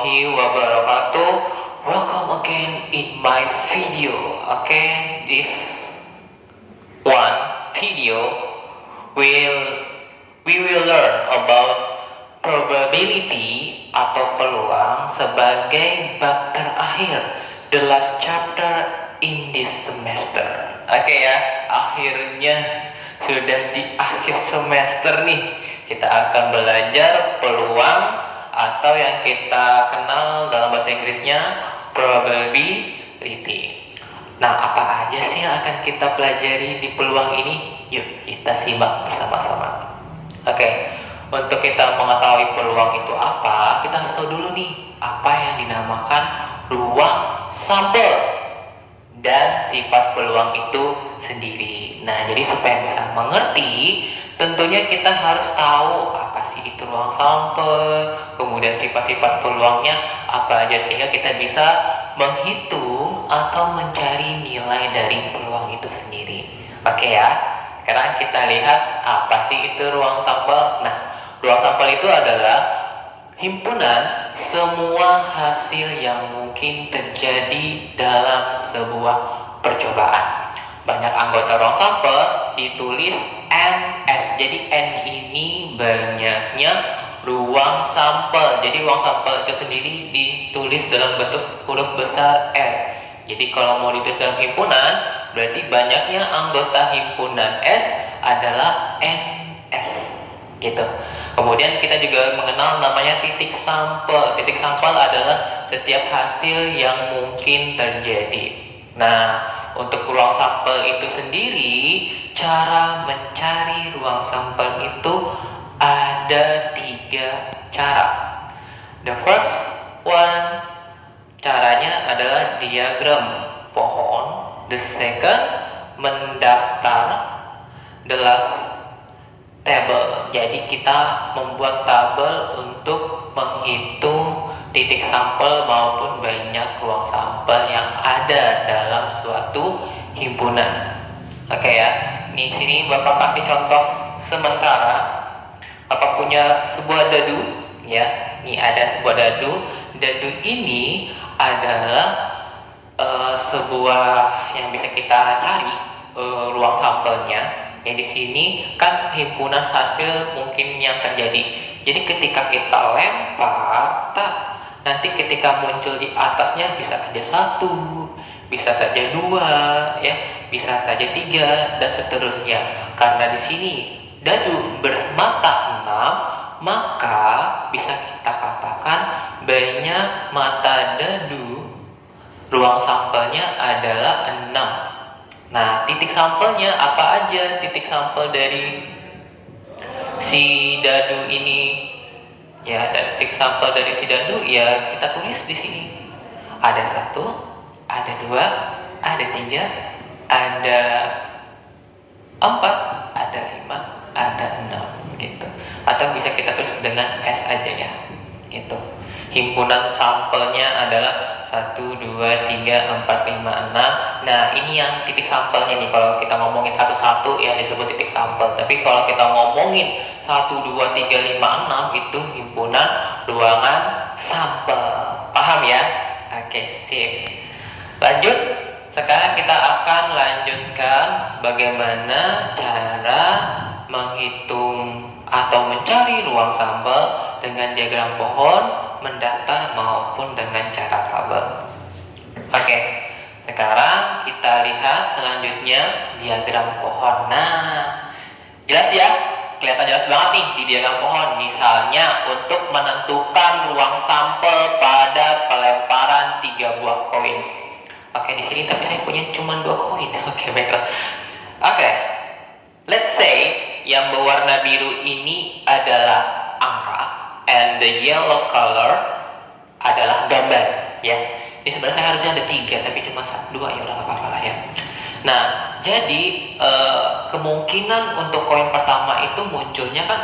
warahmatullahi wabarakatuh. Welcome again in my video. Okay, this one video we will learn about probability atau peluang sebagai bab terakhir, the last chapter in this semester. Oke ya, akhirnya sudah di akhir semester nih. Kita akan belajar peluang atau yang kita kenal dalam bahasa Inggrisnya probability. Nah, apa aja sih yang akan kita pelajari di peluang ini? Yuk kita simak bersama-sama. Oke, untuk kita mengetahui peluang itu apa, kita harus tahu dulu nih apa yang dinamakan ruang sampel dan sifat peluang itu sendiri. Nah, jadi supaya bisa mengerti, tentunya kita harus tahu apa sih itu ruang sampel, kemudian sifat-sifat peluangnya apa aja, sehingga kita bisa menghitung atau mencari nilai dari peluang itu sendiri. Oke ya, sekarang kita lihat apa sih itu ruang sampel. Nah, ruang sampel itu adalah himpunan semua hasil yang mungkin terjadi dalam sebuah percobaan. Banyak anggota ruang sampel ditulis NS. Jadi N ini banyaknya ruang sampel. Jadi ruang sampel itu sendiri ditulis dalam bentuk huruf besar S. Jadi kalau mau ditulis dalam himpunan, berarti banyaknya anggota himpunan S adalah NS. Gitu. Kemudian kita juga mengenal namanya titik sampel. Titik sampel adalah setiap hasil yang mungkin terjadi. Nah, untuk ruang sampel itu sendiri, cara mencari ruang sampel itu ada 3 cara. The first one, caranya adalah diagram pohon. The second, mendaftar. The last, tabel. Jadi kita membuat tabel untuk menghitung titik sampel maupun banyak ruang sampel yang ada dalam suatu himpunan. Oke ya, di sini Bapak kasih contoh sementara. Bapak punya sebuah dadu, ya. Ini ada sebuah dadu. Dadu ini adalah sebuah yang bisa kita cari ruang sampelnya. Yang di sini kan himpunan hasil mungkin yang terjadi. Jadi ketika kita lempar, nanti ketika muncul di atasnya bisa aja 1, bisa saja 2, ya, bisa saja 3 dan seterusnya. Karena di sini dadu bermata 6, maka bisa kita katakan banyak mata dadu, ruang sampelnya adalah 6. Nah, titik sampelnya apa aja? Titik sampel dari si dadu ini, ya, titik sampel dari si dadu ya kita tulis di sini. Ada 1, ada 2, ada 3, ada 4, ada 5, ada 6 gitu. Atau bisa kita tulis dengan S aja ya. Gitu. Himpunan sampelnya adalah 1, 2, 3, 4, 5, 6. Nah, ini yang titik sampelnya nih. Kalau kita ngomongin satu-satu ya disebut titik sampel. Tapi kalau kita ngomongin 1, 2, 3, 5, 6 itu himpunan ruangan sampel. Paham ya? Oke, sip. Lanjut. Sekarang kita akan lanjutkan bagaimana cara menghitung atau mencari ruang sampel dengan diagram pohon, mendaftar maupun dengan cara tabel. Oke, sekarang kita lihat selanjutnya diagram pohon. Nah, jelas ya, kelihatan jelas banget nih di diagram pohon. Misalnya untuk menentukan ruang sampel pada pelemparan 3 buah koin. Oke, di sini tapi saya punya cuma 2 koin. Oke, baiklah. Oke, let's say yang berwarna biru ini adalah angka, and the yellow color adalah gambar, ya. Ini sebenarnya saya harusnya ada 3, tapi cuma 2, ya udah nggak apa-apa lah ya. Nah, jadi kemungkinan untuk koin pertama itu munculnya kan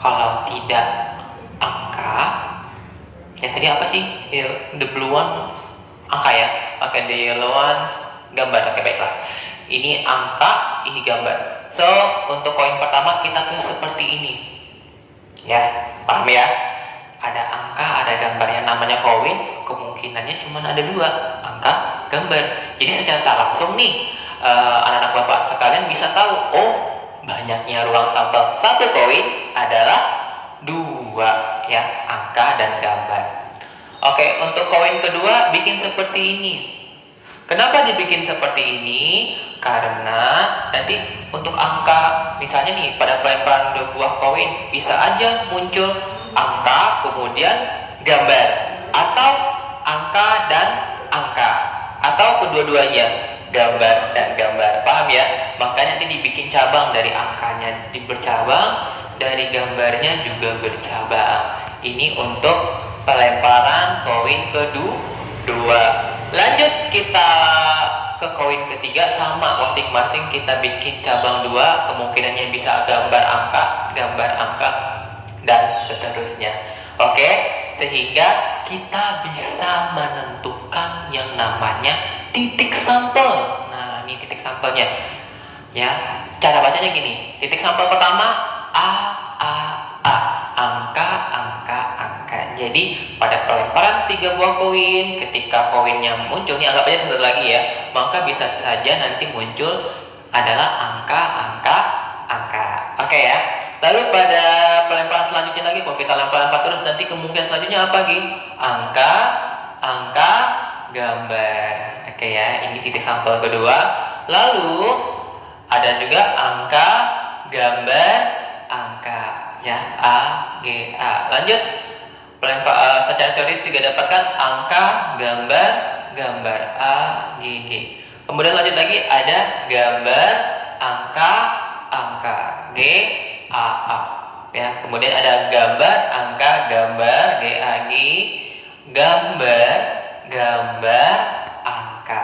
kalau tidak angka, ya tadi apa sih? The blue one angka ya. Oke, the yellow one gambar. Oke, baiklah. Ini angka, ini gambar. So, untuk koin pertama kita tuh seperti ini. Ya, paham ya? Ada angka, ada gambarnya namanya koin, kemungkinannya cuma ada 2, angka, gambar. Jadi secara tak langsung nih, anak-anak Bapak sekalian bisa tahu, oh banyaknya ruang sampel 1 koin adalah 2 ya, angka dan gambar. Oke, untuk koin kedua bikin seperti ini. Kenapa dibikin seperti ini? Karena nanti untuk angka, misalnya nih pada pelemparan 2 buah koin bisa aja muncul angka kemudian gambar, atau angka dan angka, atau kedua-duanya gambar dan gambar. Paham ya? Makanya nanti dibikin cabang, dari angkanya bercabang, dari gambarnya juga bercabang. Ini untuk pelemparan koin kedua. Lanjut kita ke koin ketiga, sama masing-masing kita bikin cabang 2, kemungkinannya bisa gambar angka dan seterusnya. Oke, sehingga kita bisa menentukan yang namanya titik sampel. Nah, ini titik sampelnya. Ya, cara bacanya gini. Titik sampel pertama A, angka. Jadi pada pelemparan 3 buah koin, ketika koinnya muncul, ini anggap aja satu lagi ya, maka bisa saja nanti muncul adalah angka. Oke ya. Lalu pada pelemparan selanjutnya lagi, kalau kita lempar terus, nanti kemungkinan selanjutnya apa lagi? Angka, gambar. Oke ya, ini titik sampel kedua. Lalu ada juga angka, gambar, angka ya, A, G, A. Lanjut, secara teoris juga dapatkan angka, gambar, A, G, G. Kemudian lanjut lagi ada gambar, angka, G, A, A. Ya, kemudian ada gambar, angka, gambar, G, A, G, gambar, angka.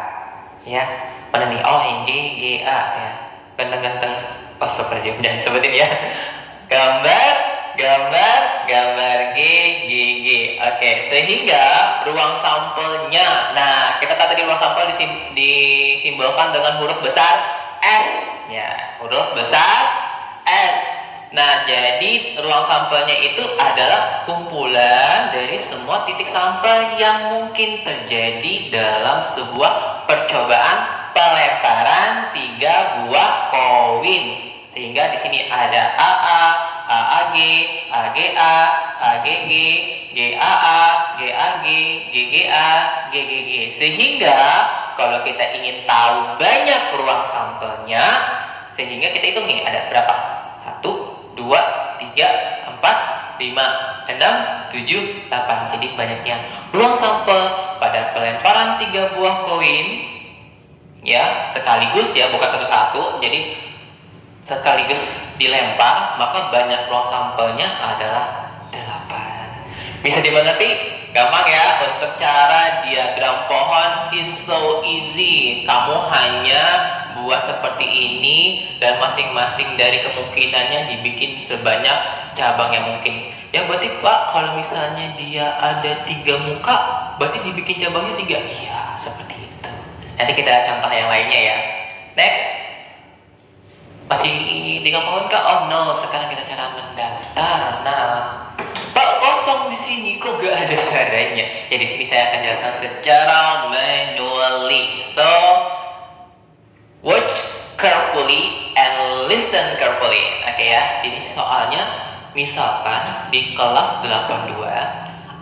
Ya, mana nih? Oh, ini G, A ya. Ganteng-ganteng. Oh, super jam dan sebutin ya. Gambar, G, G. Oke, sehingga ruang sampelnya, nah kita tadi ruang sampel disimbolkan dengan huruf besar S ya, huruf besar S. Nah, jadi ruang sampelnya itu adalah kumpulan dari semua titik sampel yang mungkin terjadi dalam sebuah percobaan pelemparan 3 buah koin. Sehingga di sini ada AA, AAG, AGA, AGG, GAA, GAG, GGA, GGG. Sehingga kalau kita ingin tahu banyak ruang sampelnya, sehingga kita hitung nih ada berapa? 1, 2, 3, 4, 5, 6, 7, 8. Jadi banyaknya ruang sampel pada pelemparan 3 buah koin ya, sekaligus ya, bukan satu-satu. Jadi sekaligus dilempar, maka banyak ruang sampelnya adalah 8. Bisa dimengerti? Gampang ya. Untuk cara diagram pohon is so easy. Kamu hanya buat seperti ini, dan masing-masing dari kemungkinannya dibikin sebanyak cabang yang mungkin. Ya berarti Pak, kalau misalnya dia ada 3 muka, berarti dibikin cabangnya 3. Iya, seperti itu. Nanti kita contoh yang lainnya ya. Next. Masih 3 pohon kah? Oh no, sekarang kita cara mendaftar. Nah, Pak, kosong di sini kok gak ada caranya? Ya di sini saya akan jelaskan secara manually. So, watch carefully and listen carefully. Oke ya. Ini soalnya misalkan di kelas 82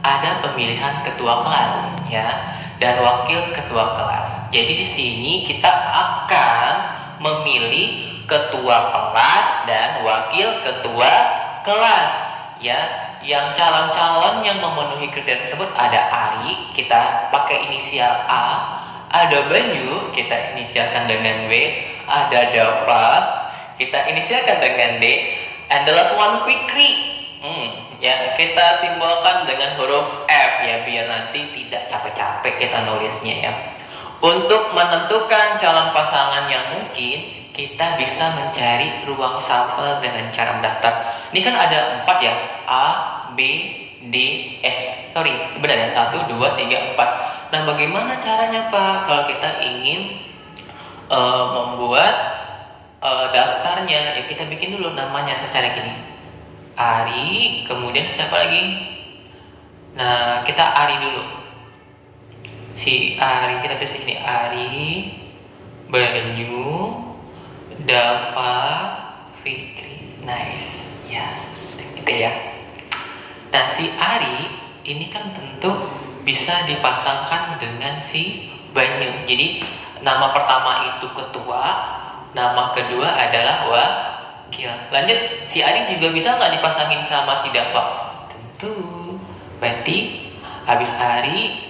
ada pemilihan ketua kelas ya, dan wakil ketua kelas. Jadi di sini kita akan memilih ketua kelas dan wakil ketua kelas ya. Yang calon-calon yang memenuhi kriteria tersebut ada Ari, kita pakai inisial A. Ada Banyu, kita inisialkan dengan B. Ada Dava, kita inisialkan dengan D. And the last one Fikri, ya kita simbolkan dengan huruf F ya, biar nanti tidak capek-capek kita nulisnya ya. Untuk menentukan calon pasangan yang mungkin, kita bisa mencari ruang sampel dengan cara mendaftar. Ini kan ada 4 ya, A, B, D, benar ya, 1, 2, 3, 4. Nah, bagaimana caranya Pak kalau kita ingin membuat daftarnya? Ya kita bikin dulu namanya secara gini. Ari, kemudian siapa lagi? Nah, kita Ari dulu. Si Ari, kita tulis ini Ari, Banyu, Dava, Fikri. Nice. Ya, gitu ya. Nah, si Ari ini kan tentu bisa dipasangkan dengan si Banyu. Jadi, nama pertama itu ketua, nama kedua adalah wakil. Lanjut, si Ari juga bisa nggak dipasangin sama si Dava? Tentu. Berarti habis Ari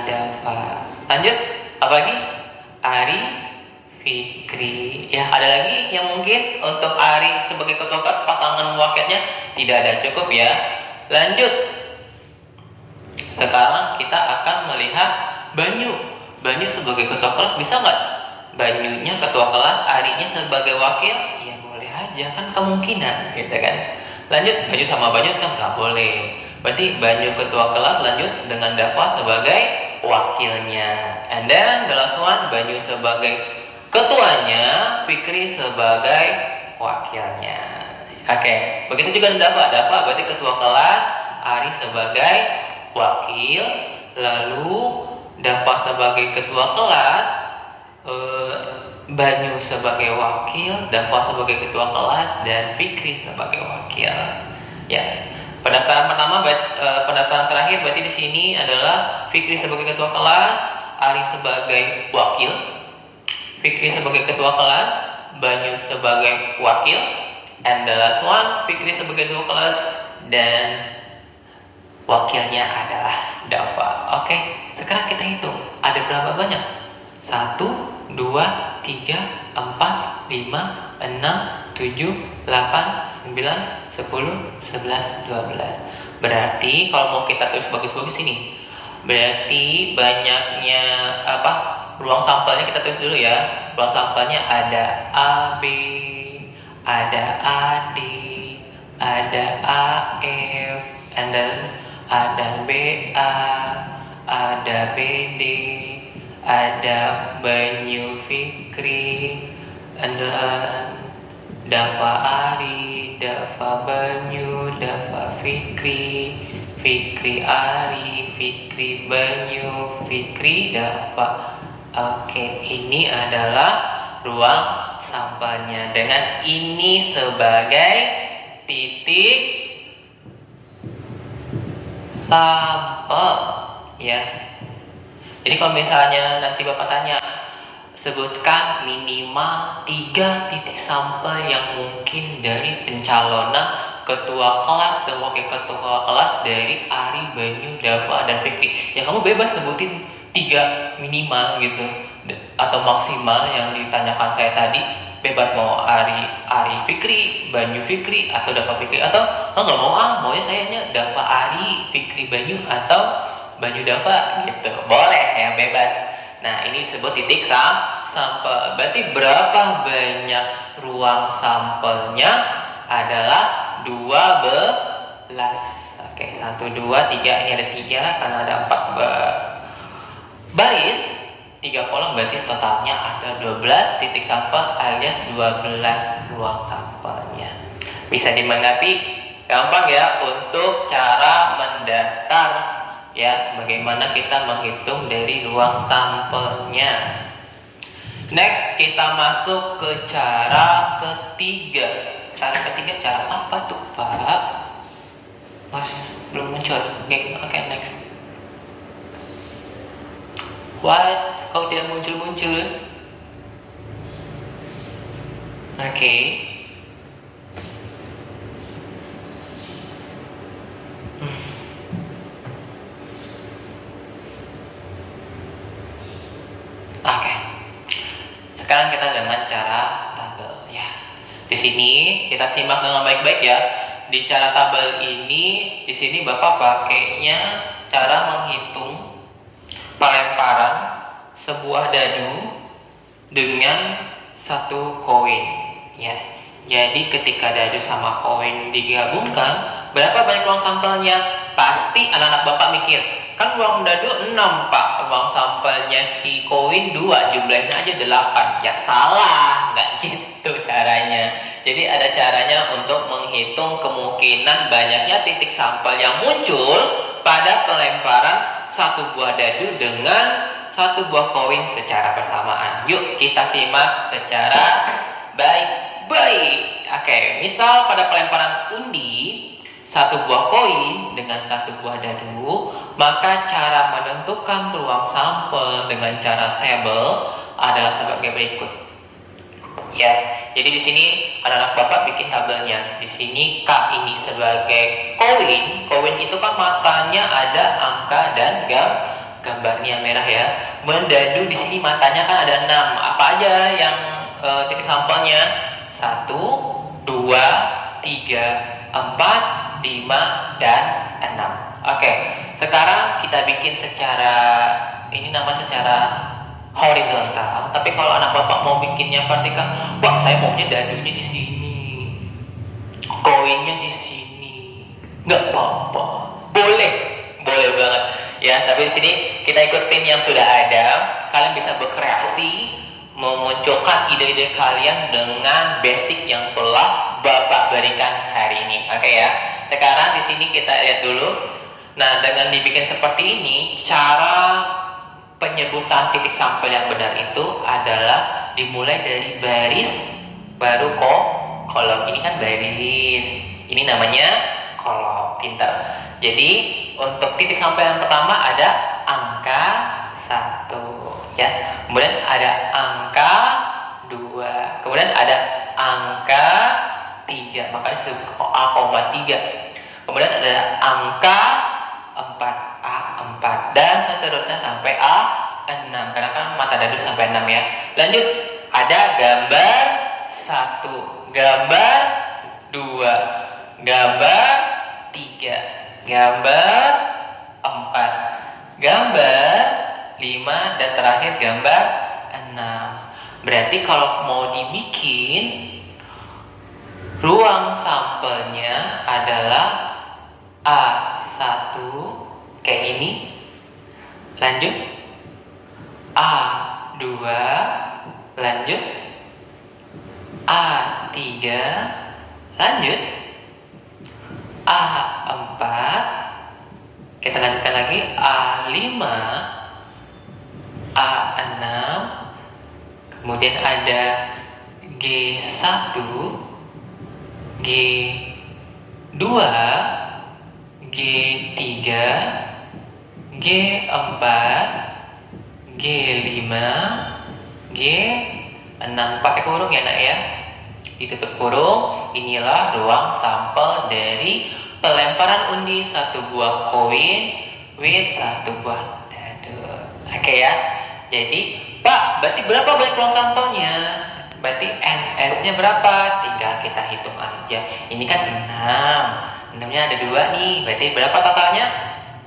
Dava. Lanjut, apa lagi? Ari Fikri. Ya, ada lagi yang mungkin untuk Ari sebagai ketua kelas pasangan wakilnya? Tidak ada, cukup ya. Lanjut. Sekarang kita akan melihat Banyu. Banyu sebagai ketua kelas bisa nggak? Banyunya ketua kelas, Arinya sebagai wakil? Ya boleh aja, kan kemungkinan, gitu kan. Lanjut, Banyu sama Banyu kan nggak boleh. Berarti Banyu ketua kelas, lanjut dengan Dava sebagai wakilnya. And then the last one, Banyu sebagai ketuanya, Fikri sebagai wakilnya. Oke, begitu juga Dava. Dava berarti ketua kelas, Ari sebagai wakil, lalu Dava sebagai ketua kelas, Banyu sebagai wakil, Dava sebagai ketua kelas, dan Fikri sebagai wakil. Ya, pendaftaran pertama, pendaftaran terakhir berarti di sini adalah Fikri sebagai ketua kelas, Ari sebagai wakil, Fikri sebagai ketua kelas, Banyu sebagai wakil, and the last one, Fikri sebagai ketua kelas dan wakilnya adalah Dava. Oke, sekarang kita hitung ada berapa banyak? 1, 2, 3, 4, 5, 6, 7, 8, 9, 10, 11, 12. Berarti kalau mau kita tulis bagus-bagus ini, berarti banyaknya ruang sampelnya kita tulis dulu ya. Ruang sampelnya ada AB, ada AD, ada AF, and then ada BA, ada BD, ada Banyu Fikri, ada Dava Ari, Dava Banyu, Dava Fikri, Fikri Ari, Fikri Banyu, Fikri Dava. Oke, ini adalah ruang sampelnya dengan ini sebagai titik sampel ya. Jadi kalau misalnya nanti Bapak tanya, sebutkan minimal 3 titik sampel yang mungkin dari pencalonan ketua kelas dan wakil ketua kelas dari Ari, Banyu, Dava, dan Fikri. Ya kamu bebas sebutin 3 minimal gitu atau maksimal yang ditanyakan saya tadi. Bebas mau Ari Fikri, Banyu Fikri, atau Dava Fikri, atau nggak mau maunya sayanya Dava Ari, Fikri Banyu, atau Banyu Dava gitu. Boleh ya, bebas. Nah, ini disebut titik sampel. Berarti berapa banyak ruang sampelnya? Adalah 12. Oke, 1, 2, 3. Ini ada 3 karena ada 4 baris, 3 kolom, berarti totalnya ada 12 titik sampel alias 12 ruang sampelnya. Bisa dimengerti? Gampang ya untuk cara mendaftar ya, bagaimana kita menghitung dari ruang sampelnya. Next, kita masuk ke cara ketiga. Cara ketiga, cara apa tuh Pak? Mas, belum muncul. Oke, next. What? Kau tidak muncul-muncul? Oke. Oke. Sekarang kita dengan cara tabel ya. Di sini kita simak dengan baik-baik ya. Di cara tabel ini, di sini Bapak pakainya cara menghitung pelemparan sebuah dadu dengan 1 koin ya. Jadi ketika dadu sama koin digabungkan, berapa banyak ruang sampelnya? Pasti anak-anak Bapak mikir, kan ruang dadu 6 Pak, ruang sampelnya si koin 2, jumlahnya aja 8. Ya salah, nggak gitu caranya. Jadi ada caranya untuk menghitung kemungkinan banyaknya titik sampel yang muncul pelemparan satu buah dadu dengan satu buah koin secara bersamaan. Yuk kita simak secara baik-baik. Oke, misal pada pelemparan undi satu buah koin dengan satu buah dadu, maka cara menentukan ruang sampel dengan cara tabel adalah sebagai berikut. Ya, jadi di sini anak-anak Bapak bikin tabelnya. Di sini K ini sebagai koin. Koin itu kan matanya ada angka dan gambarnya merah ya. Mendadu di sini matanya kan ada 6. Apa aja yang titik sampelnya? 1, 2, 3, 4, 5, dan 6. Oke, sekarang kita bikin secara horizontal. Tapi kalau anak Bapak mau bikinnya vertikal, wah saya maunya dadunya di sini, koinnya di sini. Nggak apa-apa, boleh banget ya. Tapi di sini kita ikutin yang sudah ada. Kalian bisa berkreasi, memunculkan ide-ide kalian dengan basic yang telah Bapak berikan hari ini. Oke ya. Sekarang di sini kita lihat dulu. Nah, dengan dibikin seperti ini, cara penyebutan titik sampel yang benar itu adalah dimulai dari baris baru kolom. Ini kan baris, ini namanya kolom. Pintar. Jadi untuk titik sampel yang pertama ada angka 1 ya, kemudian ada angka 2, kemudian ada angka 3, maka disebut A,3. Kemudian ada angka 4, A4, dan seterusnya sampai A6, karena kan mata dadu sampai 6 ya. Lanjut, ada gambar 1, gambar 2, gambar 3, gambar 4, gambar 5, dan terakhir gambar 6. Berarti kalau mau dibikin ruang sampelnya adalah A1 kayak gini, lanjut A2, lanjut A3, lanjut A4, kita lanjutkan lagi A5, A6, kemudian ada G1, G2, G3, G4, G5, G6. Pakai kurung ya nak ya, ditutup kurung. Inilah ruang sampel dari pelemparan undi satu buah koin with satu buah dadu. Oke ya. Jadi Pak, berarti berapa banyak ruang sampelnya? Berarti NS-nya berapa? Tinggal kita hitung aja. Ini kan 6. 6-nya ada 2 nih. Berarti berapa totalnya?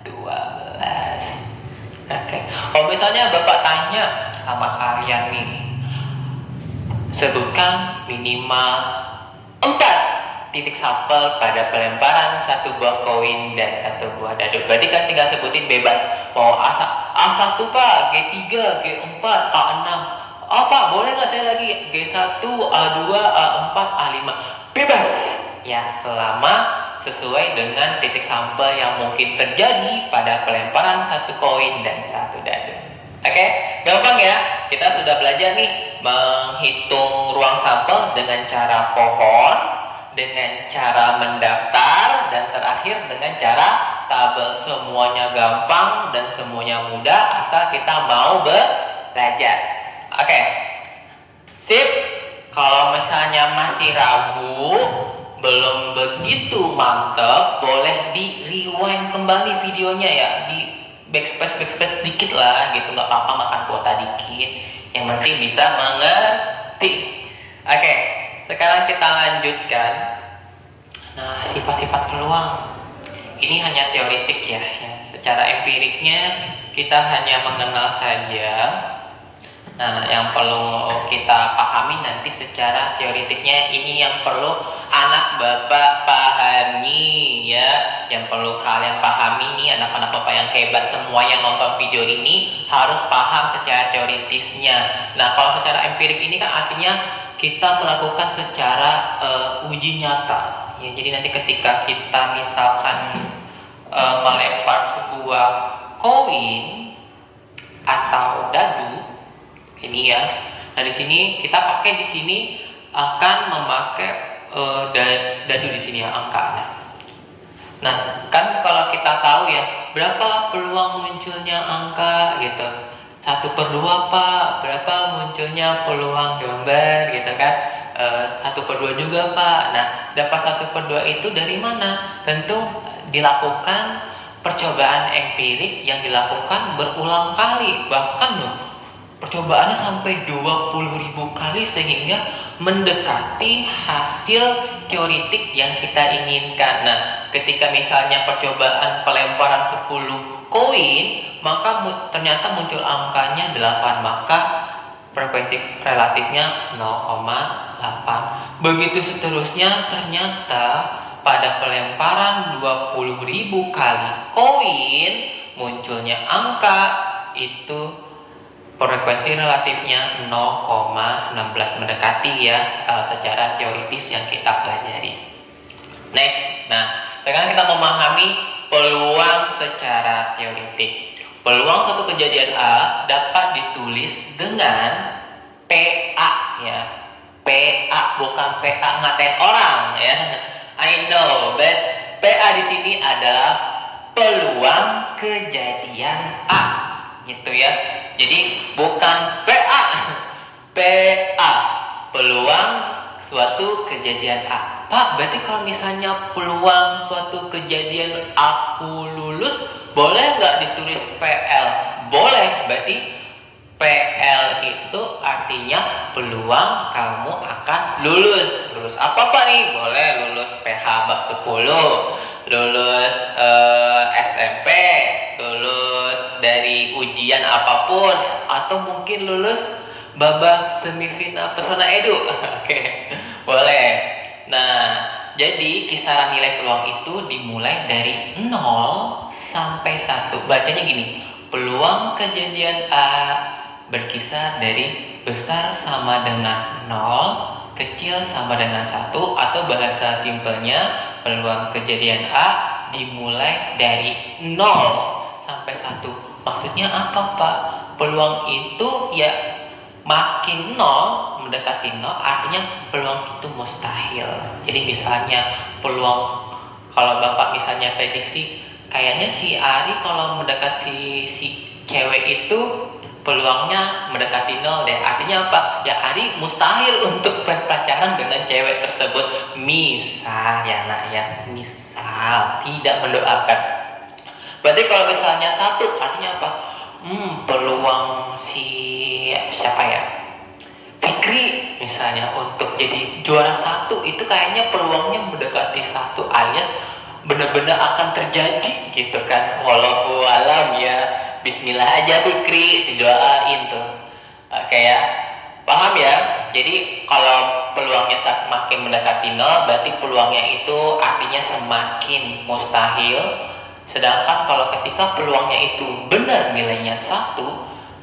12. Oke. Kalau misalnya Bapak tanya sama kalian nih, sebutkan minimal 4 titik sampel pada pelemparan satu buah koin dan satu buah dadu. Berarti kan tinggal sebutin bebas. Mau A1 Pak, G3, G4, A6. Oh Pak, boleh nggak saya lagi G1, A2, A4, A5? Bebas. Ya, selama sesuai dengan titik sampel yang mungkin terjadi pada pelemparan satu koin dan satu dadu. Oke, gampang ya. Kita sudah belajar nih menghitung ruang sampel dengan cara pohon, dengan cara mendaftar, dan terakhir dengan cara tabel. Semuanya gampang dan semuanya mudah asal kita mau belajar. Oke, sip. Kalau misalnya masih ragu, belum begitu mantap, boleh di rewind kembali videonya ya, di backspace dikit lah gitu, nggak apa-apa, makan kuota dikit, yang penting bisa mengerti. Oke, sekarang kita lanjutkan. Nah, sifat-sifat peluang ini hanya teoritik ya. Secara empiriknya kita hanya mengenal saja. Nah, yang perlu kita pahami nanti secara teoritiknya, ini yang perlu anak Bapak pahami ya. Yang perlu kalian pahami nih, anak-anak Bapak yang hebat semua yang nonton video ini harus paham secara teoritisnya. Nah, kalau secara empirik ini kan artinya kita melakukan secara uji nyata ya. Jadi nanti ketika kita misalkan melempar sebuah sebuah koin atau dadu ini ya. Nah, di sini kita pakai di sini akan memakai dadu di sini ya, angkanya. Nah, kan kalau kita tahu ya, berapa peluang munculnya angka gitu. 1/2 Pak, berapa munculnya peluang gambar gitu kan. 1/2 juga Pak. Nah, dapat 1/2 itu dari mana? Tentu dilakukan percobaan empirik yang dilakukan berulang kali. Bahkan loh, percobaannya sampai 20.000 kali sehingga mendekati hasil teoritik yang kita inginkan. Nah, ketika misalnya percobaan pelemparan 10 koin, maka ternyata muncul angkanya 8, maka frekuensi relatifnya 0,8. Begitu seterusnya, ternyata pada pelemparan 20.000 kali koin munculnya angka itu frekuensi relatifnya 0,19, mendekati ya secara teoritis yang kita pelajari. Next, nah sekarang kita memahami peluang secara teoritik. Peluang suatu kejadian A dapat ditulis dengan PA ya. PA bukan PA ngatain orang ya. I know, but PA di sini adalah peluang kejadian A gitu ya. Jadi bukan PA, PA peluang suatu kejadian A. Pak, berarti kalau misalnya peluang suatu kejadian aku lulus, boleh nggak ditulis PL? Boleh, berarti PL itu artinya peluang kamu akan lulus. Lulus apa Pak nih? Boleh lulus PH bab 10, lulus SMP, lulus dari ujian apapun, atau mungkin lulus babak semifinal Pesona Edu. Oke, boleh. Nah, jadi kisaran nilai peluang itu dimulai dari 0 sampai 1. Bacanya gini, peluang kejadian A berkisar dari besar sama dengan 0, kecil sama dengan 1, atau bahasa simpelnya peluang kejadian A dimulai dari 0 sampai 1. Maksudnya apa Pak? Peluang itu ya makin 0, mendekati 0, artinya peluang itu mustahil. Jadi misalnya peluang, kalau Bapak misalnya prediksi, kayaknya si Ari kalau mendekati si cewek itu peluangnya mendekati 0 deh. Artinya apa? Ya Ari mustahil untuk pacaran dengan cewek tersebut. Misal ya nak ya, misal tidak mendoakan. Berarti kalau misalnya 1, artinya apa? Peluang si siapa ya, Fikri misalnya untuk jadi juara 1 itu kayaknya peluangnya mendekati 1, alias benar-benar akan terjadi gitu kan. Wallahu alam ya, bismillah aja Fikri didoain tuh. Oke ya, paham ya. Jadi kalau peluangnya semakin mendekati 0, berarti peluangnya itu artinya semakin mustahil. Sedangkan kalau ketika peluangnya itu benar nilainya 1,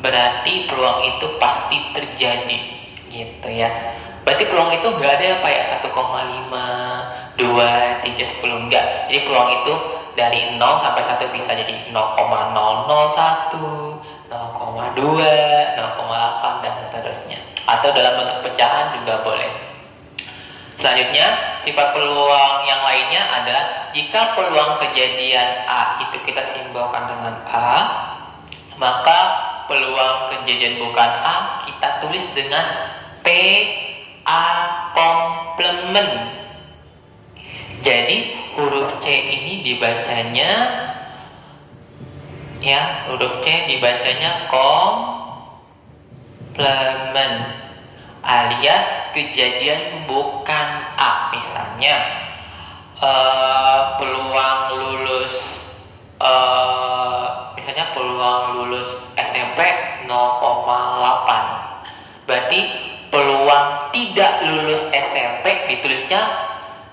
berarti peluang itu pasti terjadi gitu ya. Berarti peluang itu nggak ada apa ya 1,5, 2, 3, 10, enggak. Jadi peluang itu dari 0 sampai 1 bisa jadi 0,001, 0,2, 0,8 dan seterusnya. Atau dalam bentuk pecahan juga boleh. Selanjutnya, sifat peluang yang lainnya adalah jika peluang kejadian A itu kita simbolkan dengan A, maka peluang kejadian bukan A kita tulis dengan PA komplement. Jadi huruf C ini dibacanya ya, huruf C dibacanya komplement, alias kejadian bukan A. Misalnya peluang lulus misalnya peluang lulus SMP 0,8, berarti peluang tidak lulus SMP ditulisnya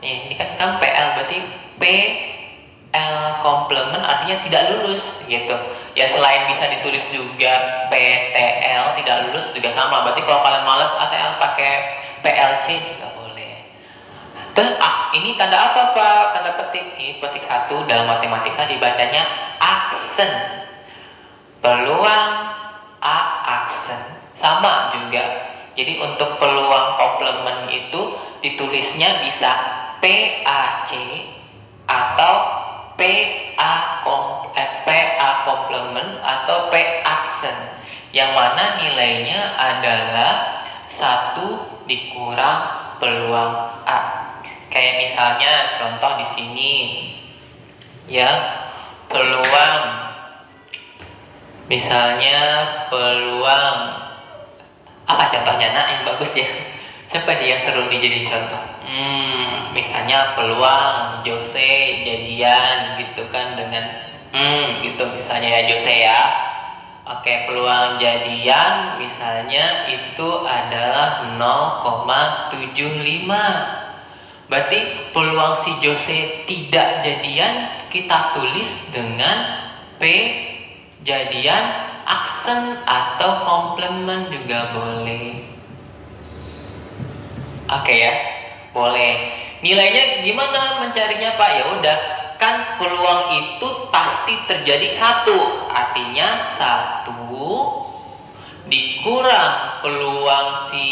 ini kan PL, berarti PL komplement artinya tidak lulus gitu ya. Selain bisa ditulis juga PTL tidak lulus juga sama. Berarti kalau kalian malas ATL pakai PLC juga boleh. Terus ini tanda apa Pak? Tanda petik. Ini petik 1 dalam matematika dibacanya aksen. Peluang A aksen. Sama juga. Jadi untuk peluang komplement itu ditulisnya bisa PAC atau PA komplement atau P aksen. Yang mana nilainya adalah 1 dikurang peluang A. Kayak misalnya contoh di sini ya, peluang misalnya peluang apa contohnya nak yang bagus ya? Siapa dia yang seru dijadiin contoh? Misalnya peluang Jose jadian gitu kan dengan gitu misalnya ya Jose ya. Oke, peluang jadian misalnya itu adalah 0,75. Berarti peluang si Jose tidak jadian kita tulis dengan P jadian aksen atau komplement juga boleh. Oke ya, boleh. Nilainya gimana mencarinya Pak? Ya udah, kan peluang itu pasti terjadi 1. Artinya 1 dikurang peluang si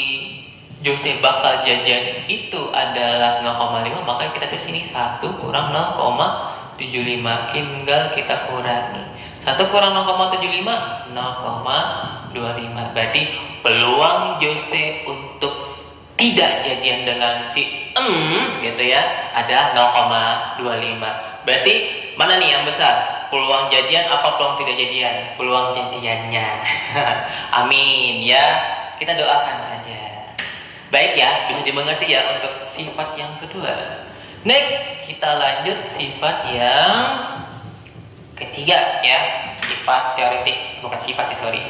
Jose bakal jajan itu adalah 0,5, maka kita tulis sini 1 kurang 0,75, tinggal kita kurangi. 1 kurang 0,75, 0,25. Berarti peluang Jose untuk tidak jadian dengan si gitu ya ada 0,25. Berarti mana nih yang besar? Peluang jadian apa peluang tidak jadian? Peluang jadiannya. Amin ya. Kita doakan saja. Baik ya, bisa dimengerti ya untuk sifat yang kedua. Next, kita lanjut sifat yang ketiga ya. Sifat teoretik, bukan sifat sih, sorry.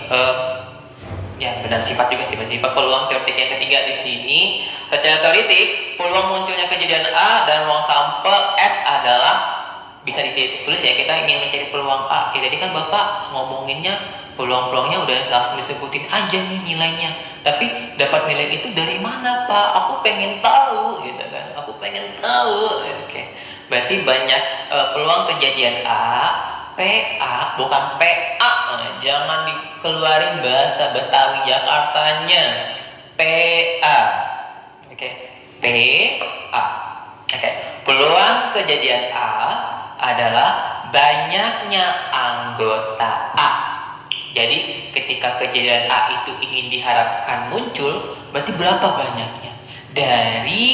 Ya benar, sifat juga sifat peluang teoretik yang ketiga di sini. Secara teoretik, peluang munculnya kejadian A dan ruang sampel S adalah bisa ditulis ya, kita ingin mencari peluang A. Ya, jadi kan Bapak ngomonginnya peluang-peluangnya udah langsung disebutin aja nih nilainya. Tapi dapat nilai itu dari mana Pak? Aku pengen tahu gitu kan. Aku pengen tahu. Oke. Berarti banyak peluang kejadian A, PA bukan PA. Jangan dikeluarin bahasa Betawi Jakartanya. PA. Oke. PA. Oke. Peluang kejadian A adalah banyaknya anggota A. Jadi ketika kejadian A itu ingin diharapkan muncul, berarti berapa banyaknya? Dari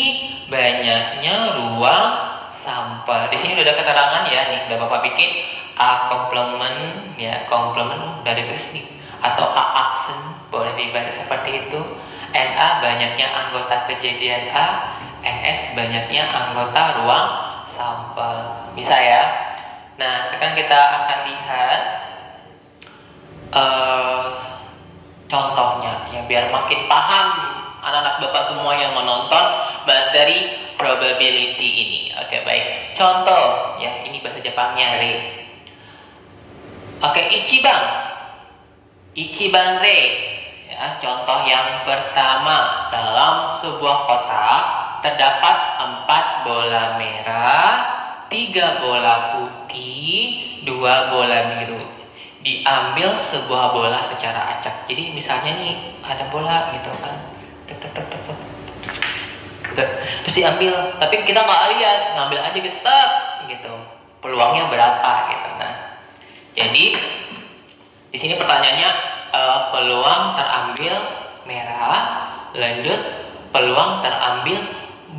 banyaknya ruang sampel. Di sini udah ada keterangan ya, nih udah Bapak bikin A komplement ya, komplement udah ditulis nih. Atau A aksen, boleh dibaca seperti itu. NA banyaknya anggota kejadian A, NS banyaknya anggota ruang sampel. Bisa ya? Nah, sekarang kita akan lihat contohnya ya, biar makin paham anak-anak Bapak semua yang menonton materi probability ini. Oke, baik. Contoh ya, ini bahasa Jepangnya re. Oke, Ichiban re. Ya, contoh yang pertama, dalam sebuah kotak terdapat 4 bola merah, 3 bola putih, 2 bola biru. Diambil sebuah bola secara acak. Jadi misalnya nih ada bola gitu kan, terus diambil, tapi kita nggak lihat, ngambil aja gitu, gitu. Peluangnya berapa gitu. Nah, jadi di sini pertanyaannya peluang terambil merah, lanjut peluang terambil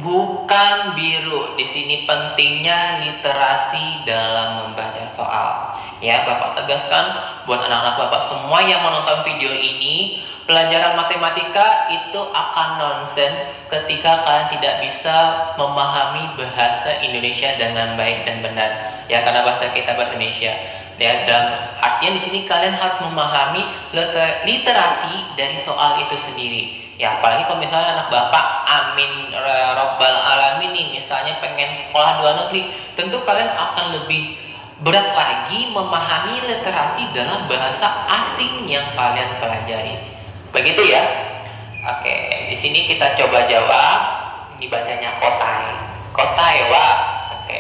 bukan biru. Di sini pentingnya literasi dalam membaca soal. Ya, Bapak tegaskan buat anak-anak Bapak semua yang menonton video ini, pelajaran matematika itu akan nonsens ketika kalian tidak bisa memahami bahasa Indonesia dengan baik dan benar. Ya, karena bahasa kita bahasa Indonesia. Ya, dan artinya di sini kalian harus memahami literasi dari soal itu sendiri. Ya, apalagi kalau misalnya anak Bapak amin robbal alamin nih, misalnya pengen sekolah luar negeri, tentu kalian akan lebih berat lagi memahami literasi dalam bahasa asing yang kalian pelajari. Begitu ya. Oke, di sini kita coba jawab. Ini bacanya kotai. Kota Ewa. Oke.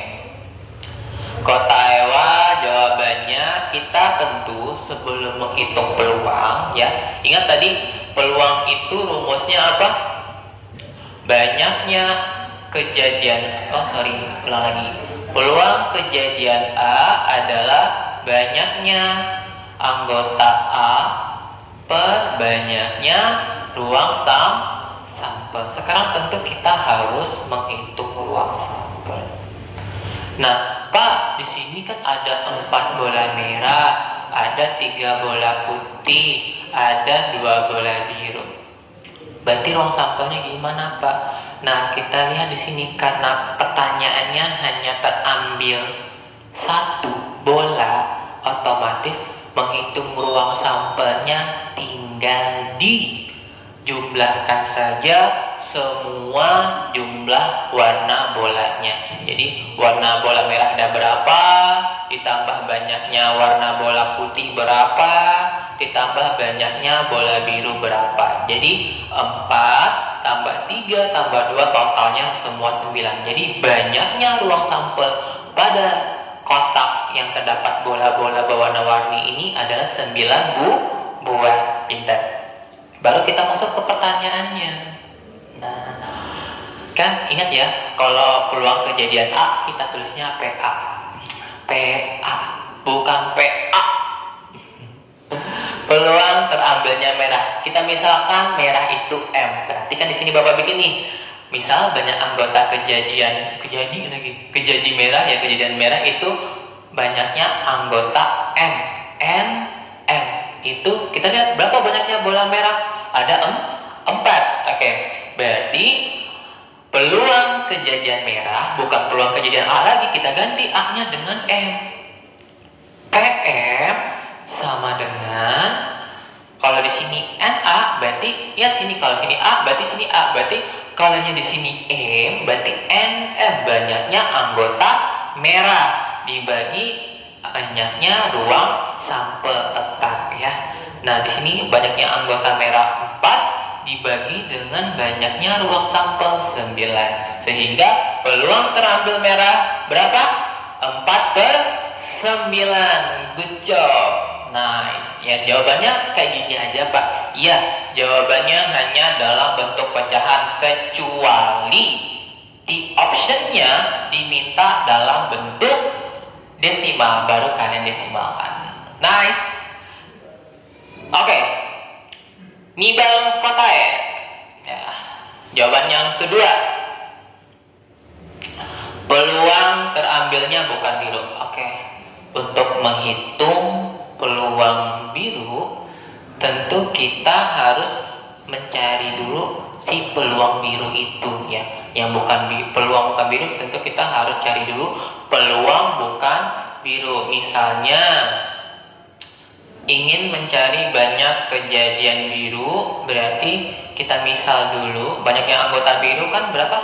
Kota Ewa jawabannya kita tentu sebelum menghitung peluang ya. Ingat tadi peluang itu rumusnya apa? Banyaknya kejadian, ulang lagi. Peluang kejadian A adalah banyaknya anggota A per banyaknya ruang sampel. Sekarang tentu kita harus menghitung ruang sampel. Nah, Pak, di sini kan ada 4 bola merah, ada 3 bola putih, ada 2 bola biru. Berarti ruang sampelnya gimana, Pak? Nah, kita lihat di sini karena pertanyaannya hanya terambil 1 bola, otomatis menghitung ruang sampelnya tinggal dijumlahkan saja semua jumlah warna bolanya. Jadi warna bola merah ada berapa, ditambah banyaknya warna bola putih berapa, ditambah banyaknya bola biru berapa. Jadi 4 tambah 3 tambah 2 totalnya semua 9. Jadi banyaknya ruang sampel pada kotak yang terdapat bola-bola berwarna-warni ini adalah 9 buah. Pintar. Baru kita masuk ke pertanyaannya. Nah, kan ingat ya, kalau peluang kejadian A kita tulisnya PA. PA, bukan PA. Peluang terambilnya merah. Kita misalkan merah itu M. Perhatikan di sini Bapak bikin nih. Misal banyak anggota kejadian merah ya, kejadian merah itu banyaknya anggota M. M itu kita lihat berapa banyaknya bola merah? Ada 4. Oke. Berarti peluang kejadian merah bukan peluang kejadian A lagi, kita ganti A-nya dengan M. PM sama dengan, kalau di sini NA berarti ya sini, kalau sini A berarti sini A, berarti kalau di sini M berarti NM, banyaknya anggota merah dibagi banyaknya ruang sampel tetap ya. Nah, di sini banyaknya anggota merah 4 dibagi dengan banyaknya ruang sampel 9, sehingga peluang terambil merah berapa? 4/9. Good job, nice. Ya, jawabannya kayak gini aja Pak. Iya, jawabannya hanya dalam bentuk pecahan, kecuali di optionnya diminta dalam bentuk desimal, baru kalian desimalkan. Nice. Oke. Nibal Kotae. Ya. Jawaban yang kedua. Peluang terambilnya bukan biru. Oke. Untuk menghitung peluang biru, tentu kita harus mencari dulu si peluang biru itu ya. Yang peluang bukan biru, tentu kita harus cari dulu peluang bukan biru. Misalnya ingin mencari banyak kejadian biru, berarti kita misal dulu banyaknya anggota biru kan berapa?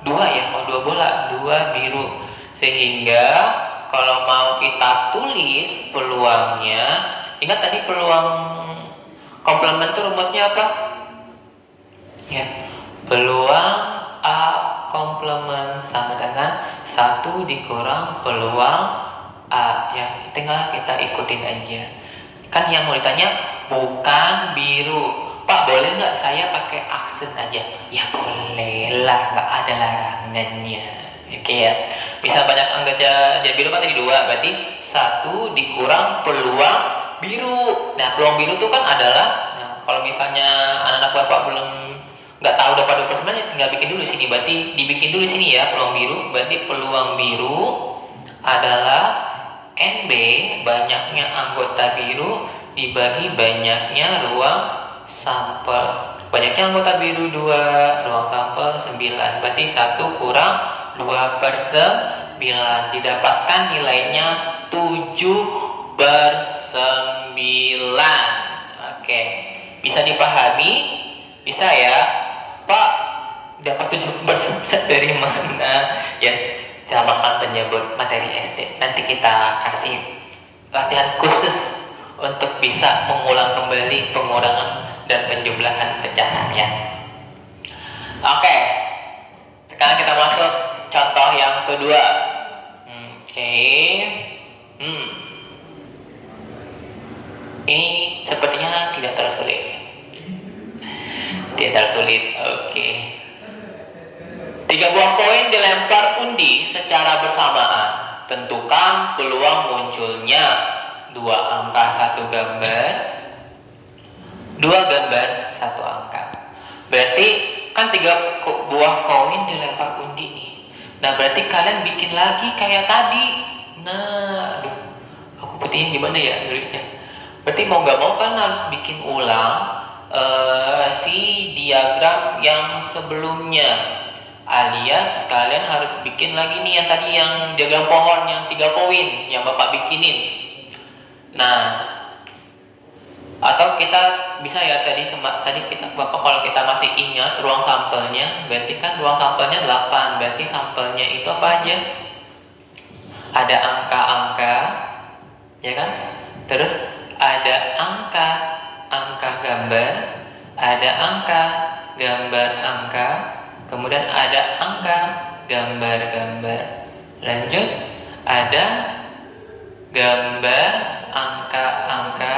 2 ya, 2 bola, 2 biru. Sehingga kalau mau kita tulis peluangnya, ingat tadi peluang komplement itu rumusnya apa? Ya, peluang A komplement sama dengan 1 dikurang peluang A ya, tinggal kita ikutin aja. Kan yang mau ditanya bukan biru. Pak, boleh nggak saya pakai aksen aja? Ya boleh lah, nggak ada larangannya. Oke ya. Misal banyak anggota biru kan tadi 2, berarti 1 dikurang peluang biru. Nah, peluang biru itu kan adalah, kalau misalnya anak-anak Bapak belum nggak tahu dapat 20%, tinggal bikin dulu sini. Berarti dibikin dulu sini ya peluang biru. Berarti peluang biru adalah NB, banyaknya anggota biru dibagi banyaknya ruang sampel. Banyaknya anggota biru 2, ruang sampel 9. Berarti 1 kurang 2/9, didapatkan nilainya 7/9. Oke, bisa dipahami? Bisa ya? Pak, dapat 7/9 dari mana? Ya, tambahkan penyebut materi SD. Nanti kita kasih latihan khusus untuk bisa mengulang kembali pengurangan dan penjumlahan pecahan ya. Oke. Sekarang kita masuk contoh contoh yang kedua. Oke. Ini sepertinya tidak terlalu sulit. Tidak terlalu sulit. Oke. 3 buah koin dilempar undi secara bersamaan. Tentukan peluang munculnya 2 angka 1 gambar, 2 gambar 1 angka. Berarti kan 3 buah koin dilempar undi nih. Nah berarti kalian bikin lagi kayak tadi. Nah, aduh, aku putihin gimana ya tulisnya. Berarti mau gak mau kan harus bikin ulang si diagram yang sebelumnya. Alias kalian harus bikin lagi nih yang tadi yang diagram pohon yang 3 koin yang Bapak bikinin. Nah, atau kita bisa ya tadi kita Bapak kalau kita masih ingat ruang sampelnya, berarti kan ruang sampelnya 8. Berarti sampelnya itu apa aja? Ada angka-angka, ya kan? Terus ada angka gambar, ada angka gambar angka, kemudian ada angka gambar-gambar. Lanjut, ada gambar angka-angka,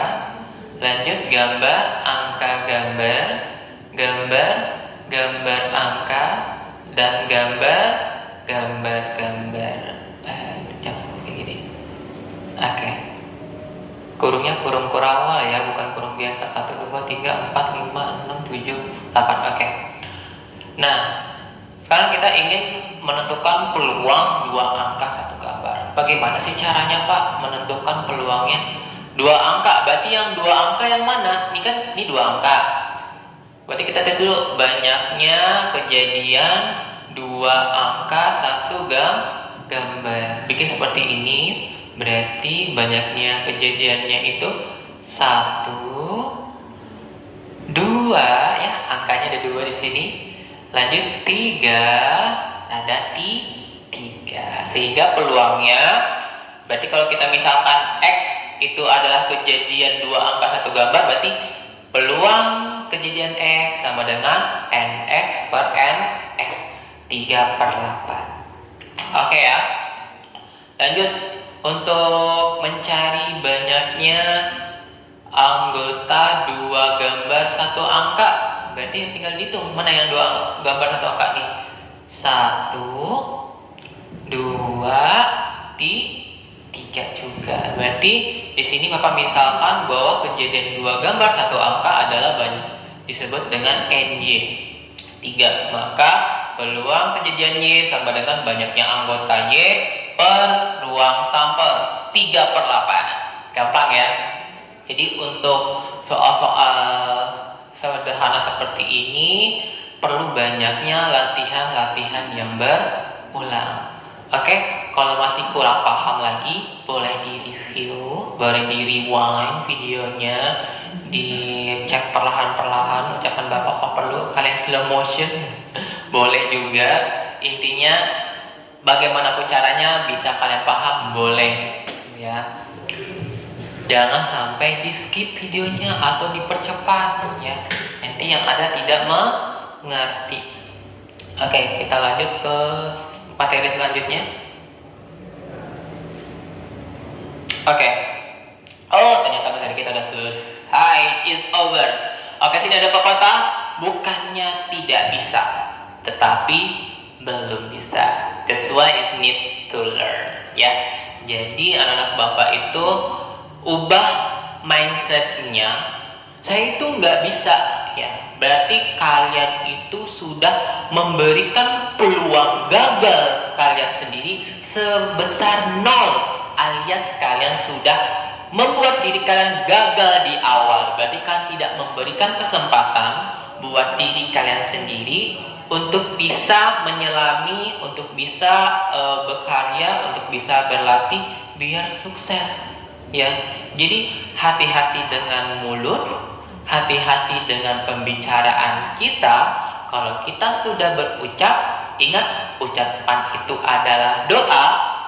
lanjut gambar angka gambar, gambar angka, dan gambar gambar. Jangan kayak gini. Oke. Kurungnya kurung kurawal ya, bukan kurung biasa. 1, 2, 3, 4, 5, 6, 7, 8. Oke. Nah, sekarang kita ingin menentukan peluang 2 angka 1 gambar. Bagaimana sih caranya Pak menentukan peluangnya? 2 angka, berarti yang 2 angka yang mana? Ini kan, ini 2 angka. Berarti kita tes dulu banyaknya kejadian 2 angka 1 gambar. Bikin seperti ini, berarti banyaknya kejadiannya itu 1, 2 ya, angkanya ada 2 di sini. Lanjut 3, ada 3. Sehingga peluangnya, berarti kalau kita misalkan X itu adalah kejadian 2 angka 1 gambar, berarti peluang kejadian X sama dengan NX per NX 3/8. Oke ya. Lanjut, untuk mencari banyaknya anggota 2 gambar 1 angka, berarti tinggal dihitung mana yang 2 gambar 1 angka nih. 1, 2, 3 juga. Berarti di sini Bapak misalkan bahwa kejadian 2 gambar 1 angka adalah disebut dengan NY 3. Maka peluang kejadian Y sama dengan banyaknya anggota Y per ruang sampel 3/8. Gampang ya. Jadi untuk soal-soal sederhana seperti ini perlu banyaknya latihan-latihan yang berulang. Oke, kalau masih kurang paham lagi, boleh di-review, boleh di-rewind videonya, dicek perlahan-perlahan ucapan Bapak kalau perlu, kalian slow motion, boleh juga. Intinya, bagaimanapun caranya bisa kalian paham, boleh ya. Jangan sampai di-skip videonya atau dipercepat ya. Nanti yang ada tidak mengerti. Oke, kita lanjut ke materi selanjutnya. Oke. Oh, ternyata materi kita udah selesai. It's over. Oke, sini ada pepatah, bukannya tidak bisa, tetapi belum bisa. That's why it's need to learn. Ya. Jadi anak-anak Bapak itu ubah mindsetnya. Saya itu nggak bisa ya. Berarti kalian itu sudah memberikan peluang gagal kalian sendiri sebesar 0, alias kalian sudah membuat diri kalian gagal di awal. Berarti kan tidak memberikan kesempatan buat diri kalian sendiri untuk bisa menyelami, untuk bisa berkarya, untuk bisa berlatih biar sukses. Ya, jadi hati-hati dengan mulut, hati-hati dengan pembicaraan kita. Kalau kita sudah berucap, ingat ucapan itu adalah doa.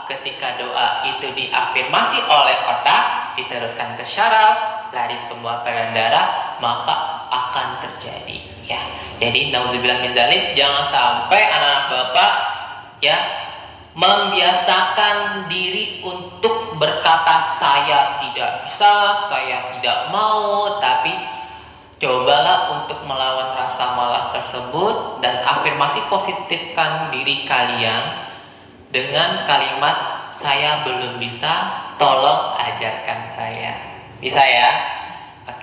Ketika doa itu diafirmasi oleh otak, diteruskan ke syaraf, lari semua peredaran darah, maka akan terjadi. Ya, jadi nauzubillah min dzalik, jangan sampai anak-anak Bapak ya Membiasakan diri untuk berkata saya tidak bisa, saya tidak mau, tapi cobalah untuk melawan rasa malas tersebut dan afirmasi positifkan diri kalian dengan kalimat saya belum bisa, tolong ajarkan saya. Bisa ya?